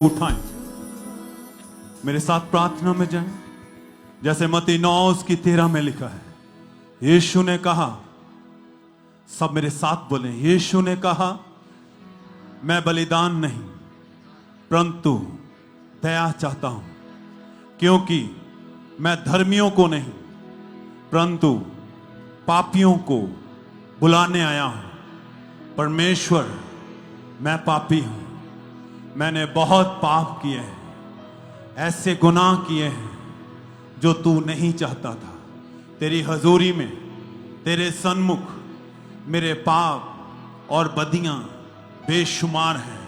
उठाएं, मेरे साथ प्रार्थना में जाएं। जैसे मत्ती 9:13 में लिखा है, यीशु ने कहा, सब मेरे साथ बोलें, यीशु ने कहा, मैं बलिदान नहीं परंतु दया चाहता हूं, क्योंकि मैं धर्मियों को नहीं परंतु पापियों को बुलाने आया हूं। परमेश्वर, मैं पापी हूं, मैंने बहुत पाप किए हैं, ऐसे गुनाह किए हैं जो तू नहीं चाहता था। तेरी हजूरी में, तेरे सन्मुख मेरे पाप और बदियां बेशुमार हैं।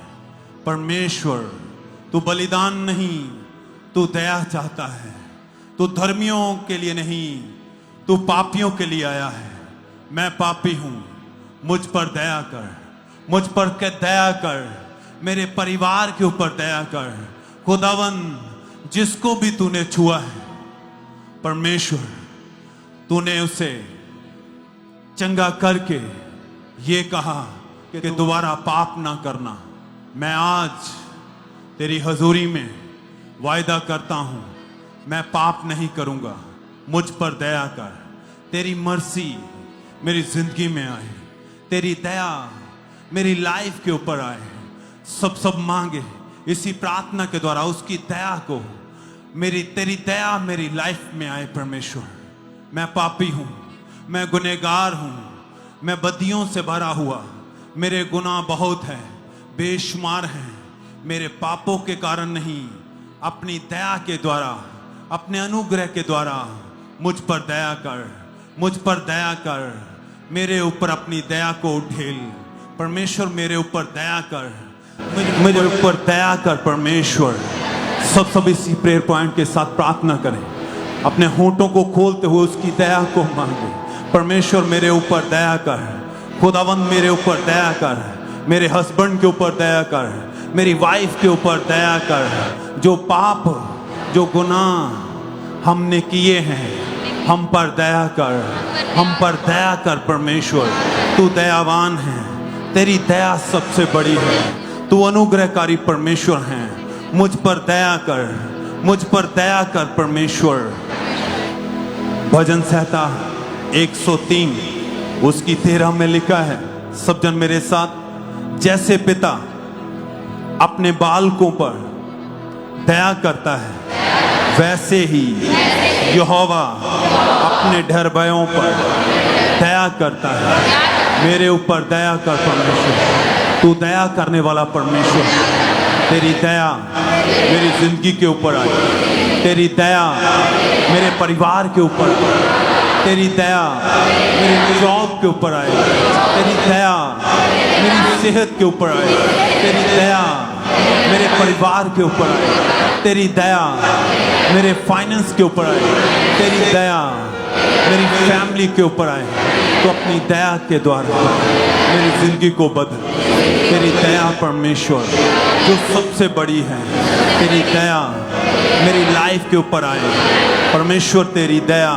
परमेश्वर, तू बलिदान नहीं, तू दया चाहता है। तू धर्मियों के लिए नहीं, तू पापियों के लिए आया है। मैं पापी हूं, मुझ पर दया कर, मुझ पर दया कर, मेरे परिवार के ऊपर दया कर। खुदावन, जिसको भी तूने छुआ है, परमेश्वर, तूने उसे चंगा करके ये कहा कि दोबारा पाप ना करना। मैं आज तेरी हजूरी में वायदा करता हूं, मैं पाप नहीं करूंगा। मुझ पर दया कर, तेरी मर्सी मेरी जिंदगी में आए, तेरी दया मेरी लाइफ के ऊपर आए। सब मांगे इसी प्रार्थना के द्वारा उसकी दया को, तेरी दया मेरी लाइफ में आए। परमेश्वर, मैं पापी हूं, मैं गुनहगार हूं, मैं बदियों से भरा हुआ, मेरे गुनाह बहुत है, बेशुमार हैं। मेरे पापों के कारण नहीं, अपनी दया के द्वारा, अपने अनुग्रह के द्वारा मुझ पर दया कर, मुझ पर दया कर, मेरे ऊपर अपनी दया को उठेल। परमेश्वर, मेरे ऊपर दया कर, मेरे ऊपर दया कर। परमेश्वर, सब इसी प्रेयर पॉइंट के साथ प्रार्थना करें, अपने होंठों को खोलते हुए उसकी दया को मांगे। परमेश्वर, मेरे ऊपर दया कर। खुदावन, मेरे ऊपर दया कर, मेरे हस्बैंड के ऊपर दया कर, मेरी वाइफ के ऊपर दया कर। जो पाप, जो गुनाह हमने किए हैं, हम पर दया कर, हम पर दया कर। परमेश्वर, तू दयावान है, तेरी दया सबसे बड़ी है, तू अनुग्रहकारी परमेश्वर है। मुझ पर दया कर, मुझ पर दया कर। परमेश्वर, भजन संहिता 103 उसकी 13 में लिखा है, सब जन मेरे साथ, जैसे पिता अपने बालकों पर दया करता है, वैसे ही यहोवा अपने ढरबयों पर दया करता है। मेरे ऊपर दया कर परमेश्वर, तू दया करने वाला परमेश्वर। तेरी दया मेरी जिंदगी के ऊपर आए, तेरी दया मेरे परिवार के ऊपर आए, तेरी दया मेरे जॉब के ऊपर आए, तेरी दया मेरी सेहत के ऊपर आए, तेरी दया मेरे परिवार के ऊपर आए, तेरी दया मेरे फाइनेंस के ऊपर आए, तेरी दया मेरी फैमिली के ऊपर आए। तो अपनी दया के द्वारा मेरी जिंदगी को बदल। तेरी दया परमेश्वर जो सबसे बड़ी है, तेरी दया मेरी लाइफ के ऊपर आए। परमेश्वर, तेरी दया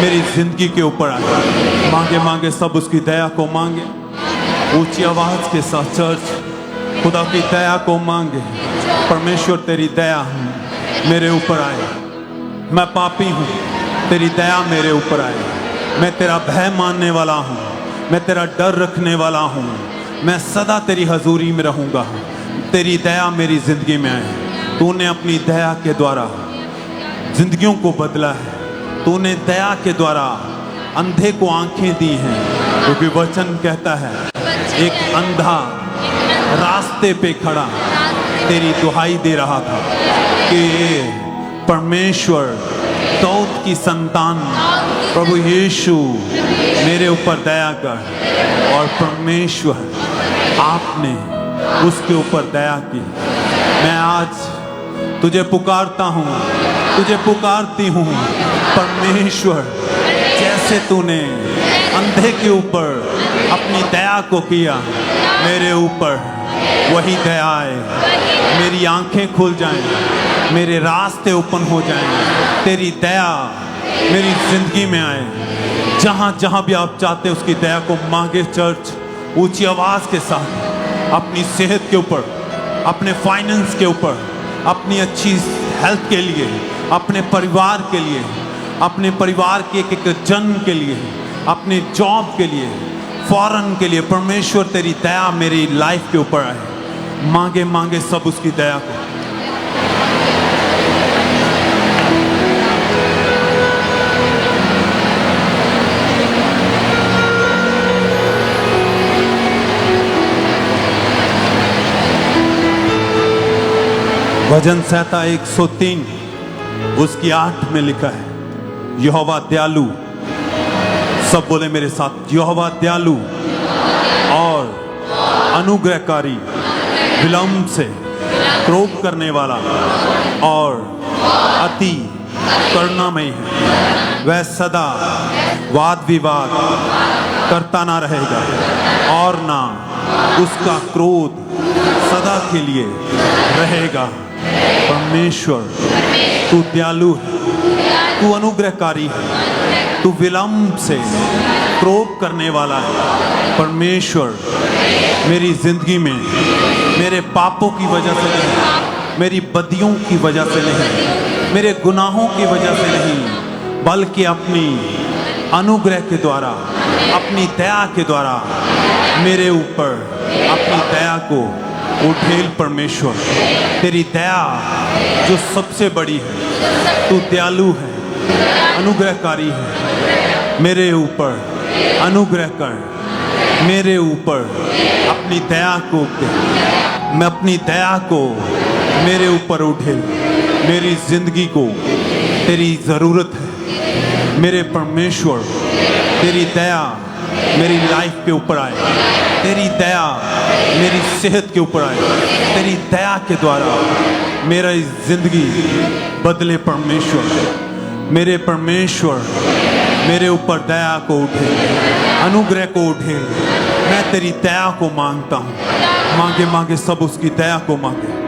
मेरी जिंदगी के ऊपर आए। मांगे मांगे सब उसकी दया को मांगे, ऊंची आवाज के साथ चर्च खुदा की दया को मांगे। परमेश्वर, तेरी दया मेरे ऊपर आए। मैं पापी हूँ, तेरी दया मेरे ऊपर आए। मैं तेरा भय मानने वाला हूँ, मैं तेरा डर रखने वाला हूँ, मैं सदा तेरी हजूरी में रहूँगा। तेरी दया मेरी जिंदगी में आए। तूने अपनी दया के द्वारा जिंदगियों को बदला है, तूने दया के द्वारा अंधे को आंखें दी हैं, क्योंकि वचन कहता है, एक अंधा रास्ते पे खड़ा तेरी दुहाई दे रहा था कि परमेश्वर, दाऊद की संतान प्रभु यीशु, मेरे ऊपर दया कर। और परमेश्वर, आपने उसके ऊपर दया की। मैं आज तुझे पुकारता हूँ, तुझे पुकारती हूँ। परमेश्वर, जैसे तूने अंधे के ऊपर अपनी दया को किया, मेरे ऊपर वही दया आए। मेरी आंखें खुल जाएं, मेरे रास्ते ओपन हो जाएं, तेरी दया मेरी जिंदगी में आए। जहां जहां भी आप चाहते हैं उसकी दया को मांगे। चर्च, ऊंची आवाज के साथ अपनी सेहत के ऊपर, अपने फाइनेंस के ऊपर, अपनी अच्छी हेल्थ के लिए, अपने परिवार के लिए, अपने परिवार के एक जन के लिए, अपने जॉब के लिए, फॉरेन के लिए। परमेश्वर तेरी दया मेरी लाइफ के ऊपर आए। मांगे मांगे सब उसकी दया को। भजन संहिता 103 उसकी 8 में लिखा है, यहोवा दयालु, सब बोले मेरे साथ, यहोवा दयालु और अनुग्रहकारी, विलंब से क्रोध करने वाला और अति करुणामयी है। वह सदा वाद विवाद करता ना रहेगा और ना उसका क्रोध सदा के लिए रहेगा। परमेश्वर तू दयालु है, तू अनुग्रहकारी है, तू विलंब से क्रोध करने वाला है। परमेश्वर मेरी जिंदगी में मेरे पापों की वजह से नहीं, मेरी बदियों की वजह से नहीं, मेरे गुनाहों की वजह से नहीं, बल्कि अपनी अनुग्रह के द्वारा, अपनी दया के द्वारा मेरे ऊपर अपनी दया को उठेल। परमेश्वर तेरी दया जो सबसे बड़ी है, तू दयालु है, अनुग्रहकारी है, मेरे ऊपर अनुग्रह कर, मेरे ऊपर अपनी दया को, मैं अपनी दया को मेरे ऊपर उठेल। मेरी जिंदगी को तेरी जरूरत है। मेरे परमेश्वर तेरी दया मेरी लाइफ के ऊपर आए, तेरी दया मेरी सेहत के ऊपर आए, तेरी दया के द्वारा मेरा जिंदगी बदले। परमेश्वर मेरे परमेश्वर मेरे ऊपर दया को उठे, अनुग्रह को उठे। मैं तेरी दया को मांगता हूँ। मांगे मांगे सब उसकी दया को मांगे।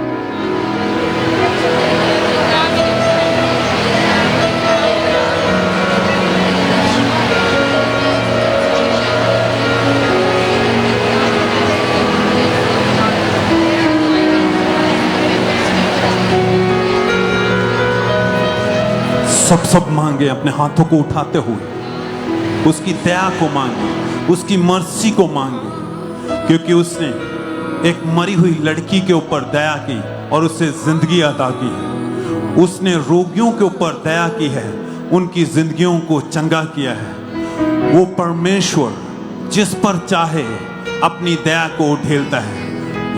सब मांगे, अपने हाथों को उठाते हुए उसकी दया को मांगे, उसकी मर्सी को मांगे, क्योंकि उसने एक मरी हुई लड़की के ऊपर दया की और उसे जिंदगी अता की है। उसने रोगियों के ऊपर दया की है, उनकी जिंदगियों को चंगा किया है। वो परमेश्वर जिस पर चाहे अपनी दया को उठेलता है।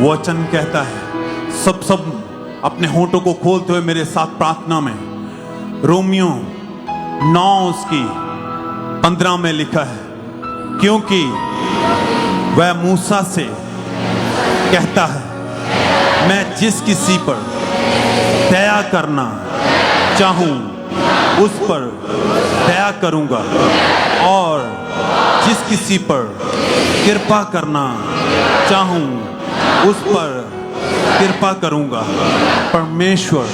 वचन कहता है, सब अपने होठों को खोलते हुए मेरे साथ प्रार्थना में, रोमियो 9 उसकी 15 में लिखा है, क्योंकि वह मूसा से कहता है, मैं जिस किसी पर दया करना चाहूं उस पर दया करूंगा और जिस किसी पर कृपा करना चाहूं उस पर कृपा करूंगा। परमेश्वर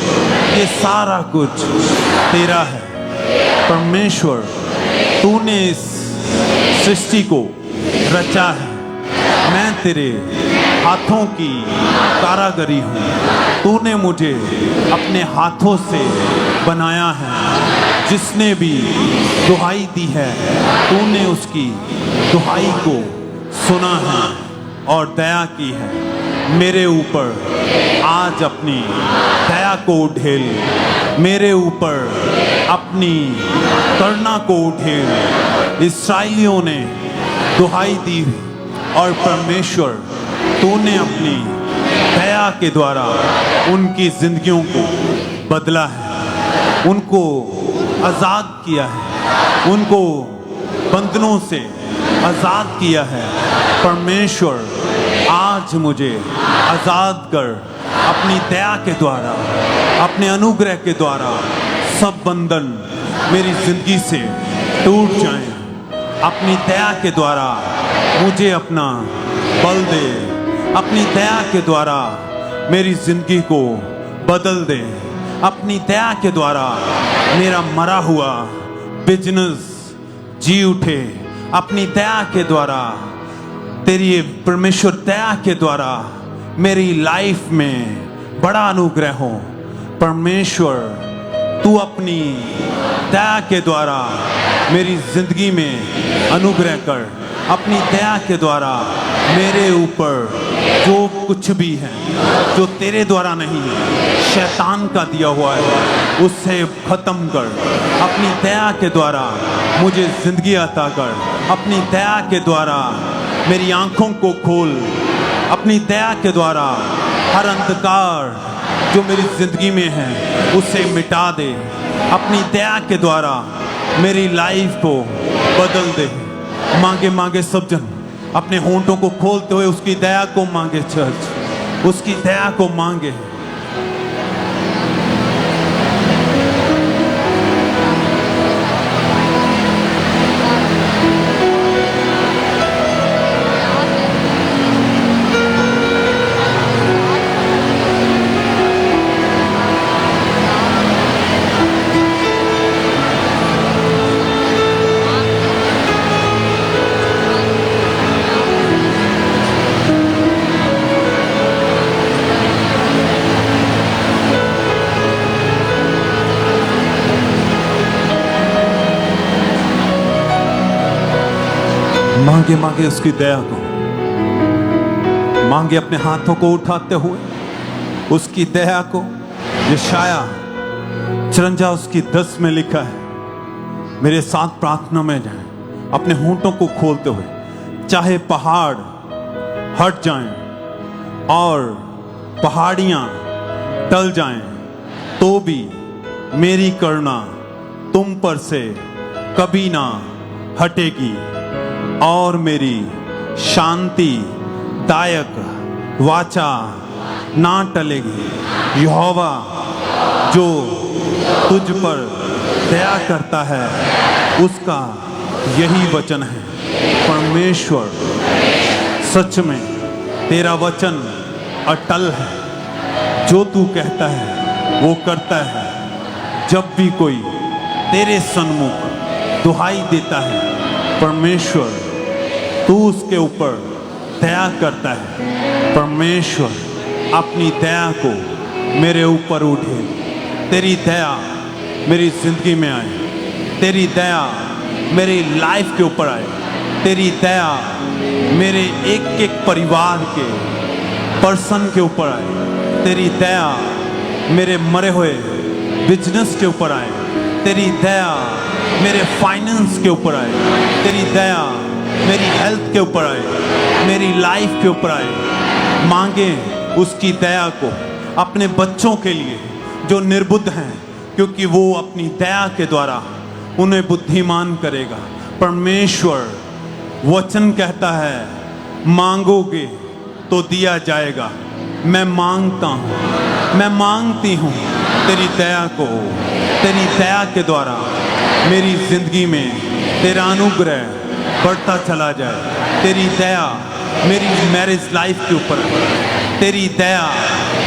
ये सारा कुछ तेरा है। परमेश्वर तूने इस सृष्टि को रचा है। मैं तेरे हाथों की कारागरी हूँ। तूने मुझे अपने हाथों से बनाया है। जिसने भी दुहाई दी है, तूने उसकी दुहाई को सुना है और दया की है। मेरे ऊपर आज अपनी दया को उठेल, मेरे ऊपर अपनी करुणा को उठेल। इस्राएलियों ने दुहाई दी और परमेश्वर तूने अपनी दया के द्वारा उनकी जिंदगियों को बदला है, उनको आजाद किया है, उनको बंधनों से आजाद किया है। परमेश्वर आज मुझे आजाद कर, अपनी दया के द्वारा, अपने अनुग्रह के द्वारा सब बंधन मेरी जिंदगी से टूट जाएं। अपनी दया के द्वारा मुझे अपना बल दे, अपनी दया के द्वारा मेरी जिंदगी को बदल दे। अपनी दया के द्वारा मेरा मरा हुआ बिजनेस जी उठे। अपनी दया के द्वारा, तेरी परमेश्वर दया के द्वारा मेरी लाइफ में बड़ा अनुग्रह हो। परमेश्वर तू अपनी दया के द्वारा मेरी जिंदगी में अनुग्रह कर। अपनी दया के द्वारा मेरे ऊपर जो कुछ भी है जो तेरे द्वारा नहीं है, शैतान का दिया हुआ है, उससे खत्म कर। अपनी दया के द्वारा मुझे जिंदगी अता कर। अपनी दया के द्वारा मेरी आंखों को खोल। अपनी दया के द्वारा हर अंधकार जो मेरी जिंदगी में है उसे मिटा दे। अपनी दया के द्वारा मेरी लाइफ को बदल दे। मांगे मांगे सब जन अपने होंठों को खोलते हुए उसकी दया को मांगे। चर्च उसकी दया को मांगे। मांगे मांगे उसकी दया को। मांगे अपने हाथों को उठाते हुए उसकी दया को। यशाया 54 उसकी 10 में लिखा है। मेरे साथ प्रार्थना में जाएं, अपने होंठों को खोलते हुए। चाहे पहाड़ हट जाएं और पहाड़ियां टल जाएं तो भी मेरी करुणा तुम पर से कभी ना हटेगी और मेरी शांति दायक वाचा ना टलेगी। यहोवा जो तुझ पर दया करता है उसका यही वचन है। परमेश्वर सच में तेरा वचन अटल है। जो तू कहता है वो करता है। जब भी कोई तेरे सन्मुख दुहाई देता है परमेश्वर तू उसके ऊपर दया करता है। परमेश्वर अपनी दया को मेरे ऊपर उठे। तेरी दया मेरी जिंदगी में आए। तेरी दया मेरी लाइफ के ऊपर आए। तेरी दया मेरे एक एक परिवार के पर्सन के ऊपर आए। तेरी दया मेरे मरे हुए बिजनेस के ऊपर आए। तेरी दया मेरे फाइनेंस के ऊपर आए। तेरी दया मेरी हेल्थ के ऊपर आए। मेरी लाइफ के ऊपर आए। मांगे उसकी दया को अपने बच्चों के लिए जो निर्बुद्ध हैं, क्योंकि वो अपनी दया के द्वारा उन्हें बुद्धिमान करेगा। परमेश्वर वचन कहता है मांगोगे तो दिया जाएगा। मैं मांगता हूँ, मैं मांगती हूँ तेरी दया को। तेरी दया के द्वारा मेरी जिंदगी में तेरा अनुग्रह बढ़ता चला जाए। तेरी दया मेरी मैरिज लाइफ के ऊपर आए। तेरी दया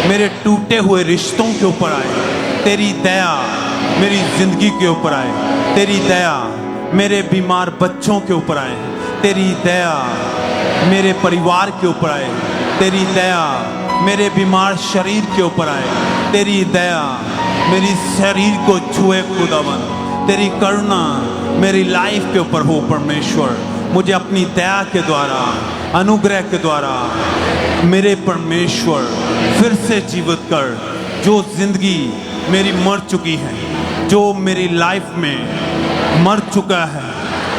मेरे टूटे हुए रिश्तों के ऊपर आए। तेरी दया मेरी जिंदगी के ऊपर आए। तेरी दया मेरे बीमार बच्चों के ऊपर आए। तेरी दया मेरे परिवार के ऊपर आए। तेरी दया मेरे बीमार शरीर के ऊपर आए। तेरी दया मेरी शरीर को छुए खुदावन। तेरी करुणा मेरी लाइफ के ऊपर हो। परमेश्वर मुझे अपनी दया के द्वारा अनुग्रह के द्वारा मेरे परमेश्वर फिर से जीवित कर। जो जिंदगी मेरी मर चुकी है, जो मेरी लाइफ में मर चुका है,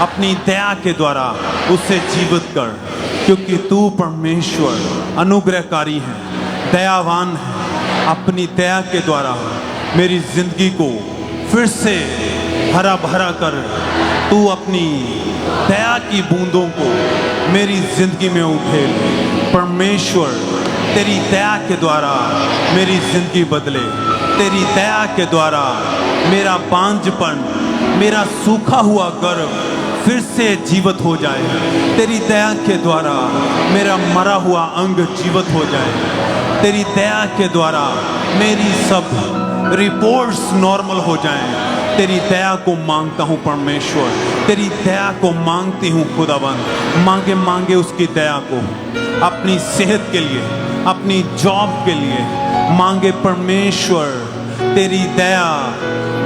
अपनी दया के द्वारा उसे जीवित कर। क्योंकि तू परमेश्वर अनुग्रहकारी है, दयावान है। अपनी दया के द्वारा मेरी जिंदगी को फिर से हरा भरा कर। तू अपनी दया की बूंदों को मेरी जिंदगी में उठेल। परमेश्वर तेरी दया के द्वारा मेरी जिंदगी बदले। तेरी दया के द्वारा मेरा बांझपन, मेरा सूखा हुआ गर्भ फिर से जीवित हो जाए। तेरी दया के द्वारा मेरा मरा हुआ अंग जीवित हो जाए। तेरी दया के द्वारा मेरी सब रिपोर्ट्स नॉर्मल हो जाएं। तेरी दया को मांगता हूँ परमेश्वर। तेरी दया को मांगती हूँ खुदावन। मांगे मांगे उसकी दया को अपनी सेहत के लिए, अपनी जॉब के लिए मांगे परमेश्वर तेरी दया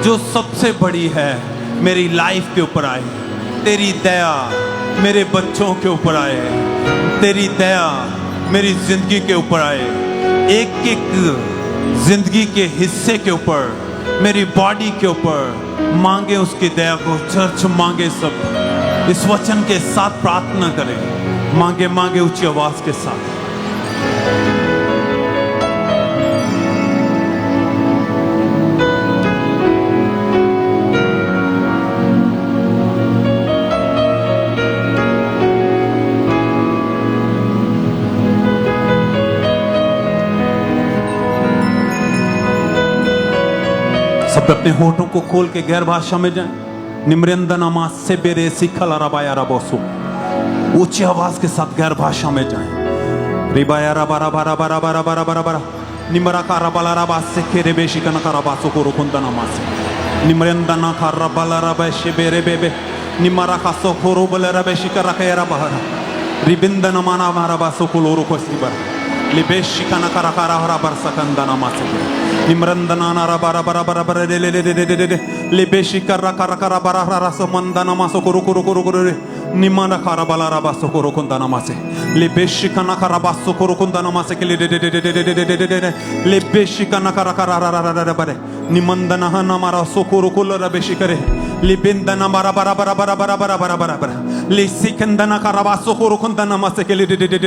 जो सबसे बड़ी है मेरी लाइफ के ऊपर आए, तेरी दया मेरे बच्चों के ऊपर आए, तेरी दया मेरी जिंदगी के ऊपर आए, एक एक जिंदगी के हिस्से के ऊपर, मेरी बॉडी के ऊपर मांगे उसकी दया को। चर्च मांगे, सब इस वचन के साथ प्रार्थना करें, मांगे मांगे ऊंची आवाज के साथ। सब अपने होठों को खोल के गैर भाषा में जाएं। निम्रंदनमा से बेरे सिखल रबाया रबोसु, ऊंची आवाज के साथ गैर भाषा में जाएं। रिबाया रबारा बारा बारा बारा बारा बारा बारा निमरा का रबाला रबा से केरे बेशिकन का रबासो को रुकुंदनमा से निम्रंदना का रबाला रबा से बेरे बेबे निमरा का सो को रुबले रबे शिकरा का यारा बहरा रिबिंदनमा ना मारा बासो को लोरो को सिबर लिबेशिकन का रकारा हरा बरसकंदनमा से निम्रंदना ना रबारा बारा बारा बारा ले ले ले ले ले ले लिबेशिकरा का रकारा बारा हरा समंदनमा सो को रुको रुको रुको रे निमरा का रबाला रबा सो को रुकुंदनमा से लिबेशिकन का रबा सो को रुकुंदनमा से के ले ले ले ले ले ले ले लिबेशिकन का रकारा ररा बारे निमंदना ना मारा सो को रुको रबे शिकरे लिबिंदना मारा बारा बारा बारा बारा बारा बारा बारा बारा लिसिकंदना का रबा सो को रुकुंदनमा से के ले ले ले ले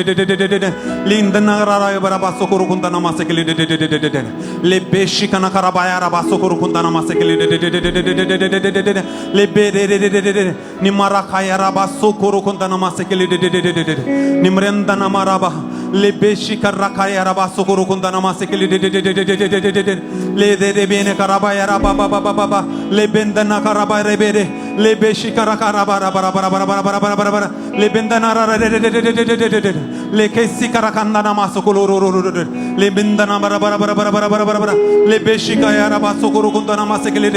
ले ले लिंदना ररा बारा बा सो को रुकुंदनमा से के ले ले ले ले ले बेशिकन का रबाया रबा सो को रुकुंदनमा से के ले ले ले ले बेरे रे रे रे निमरा खाया रबा सो को रुकुंदनमा से के ले ले ले निम्रंदना मारा बा ले बेशिकर रखाया रबा सो को रुकुंदनमा से के ले ले दे बेने का रबाया रबा बा बा बा ले बेंदना का रबा रे बेरे ले बेशिकर का रबा रबा रबा रबा रबा रबा रबा ले बेंदना रे रे रे ले कैसी का रखंदना मा सो को रो रो रो ले बेंदना रबा रबा रबा रबा रबा ले बेशिका रबा सो को रुकुंदनमा से के ले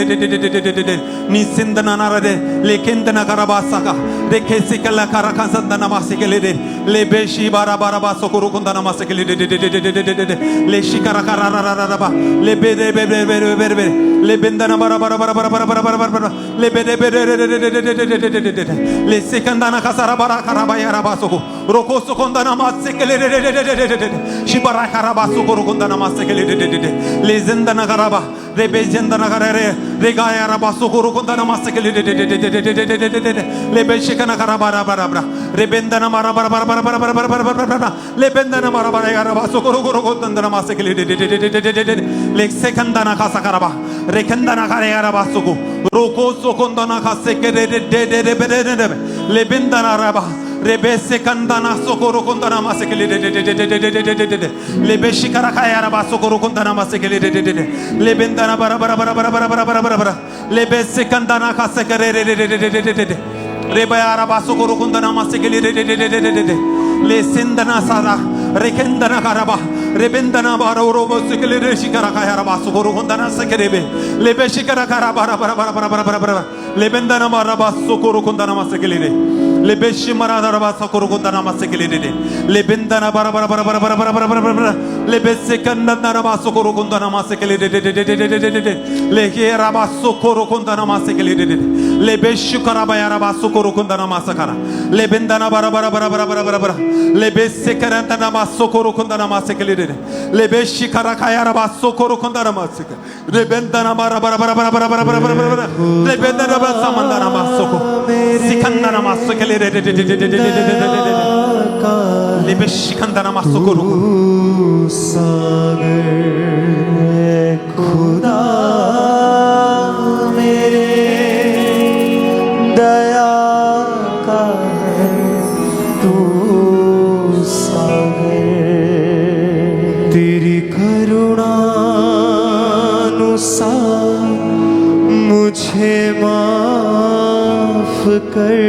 नि सिंदना ना रे ले केंदना का रबा सका रे कैसी का ला का रखंदना मा से के ले बेशी बारा बारा बा सो को रुकुंदनमा से के ले शिकर का रबा ले बेरे बेरे बेरे बेरे ले बेंदना बारा बारा बारा बारा बारा बारा ले बेरे बेरे ले सिकंदना का सारा बारा खराबा या रबा सो को रोको सो कोंदनमा से के ले शिबरा खराबा सो को रुकुंदनमा से के ले जिंदना खराबा रे बेजिंदना करे रे गाया रबा सो को रुकुंदनमा से के ले बेशिकना खराबा रबा रे बेंदना मारा बारा बारा बारा बारा बारा बारा बारा ले बेंदना मारा बारा या रबा सो को रुकुंदनमा से के ले सेकंदना का सकरबा रे कंदना करे या रबा सो को रोको सो कोंदना का से के ले बेंदना रबा रेबेसे कंदना सोकोरो कंदना मासे के ले बेशिकरा खाया रबा सोकोरो कंदना मासे के ले बेंदना बरा बरा बरा बरा बरा बरा बरा बरा ले बेसे कंदना खासे करे रे बया रबा सोकोरो कंदना मासे के ले सिंदना सारा रेकेंदना करबा रेबेंदना बारो रोबो से के ले शिकरा खाया रबा सोकोरो कंदना से के ले बेशिकरा करा बरा बरा बरा बरा बरा बरा ले बेंदना मारा बा सोकोरो कंदना मासे के ले बेशी मरा रबा सोकोरो कंदना मासे के ले बेंदना बरा बरा बरा बरा बरा बरा बरा बरा ले बेसे कंदना रबा सोकोरो कंदना मासे के ले के रबा सोकोरो कंदना मासे के ले बेशी करा बया रबा सोकोरो कंदना मासे करा ले बेंदना बरा बरा बरा बरा बरा बरा ले बेसे करंतना मा सोकोरो कंदना मासे के ले बेशी करा खाया रबा सोकोरो कंदना मासे के रे बेंदना बरा बरा बरा बरा बरा बरा बरा ले बेंदना बरा समंदना मा सोको सिकंदना मा सोके ले बेशी कंदना मा सोकोरो सागर खुदा मेरे दया का है तू सागर तेरी करुणानुसार मुझे माफ कर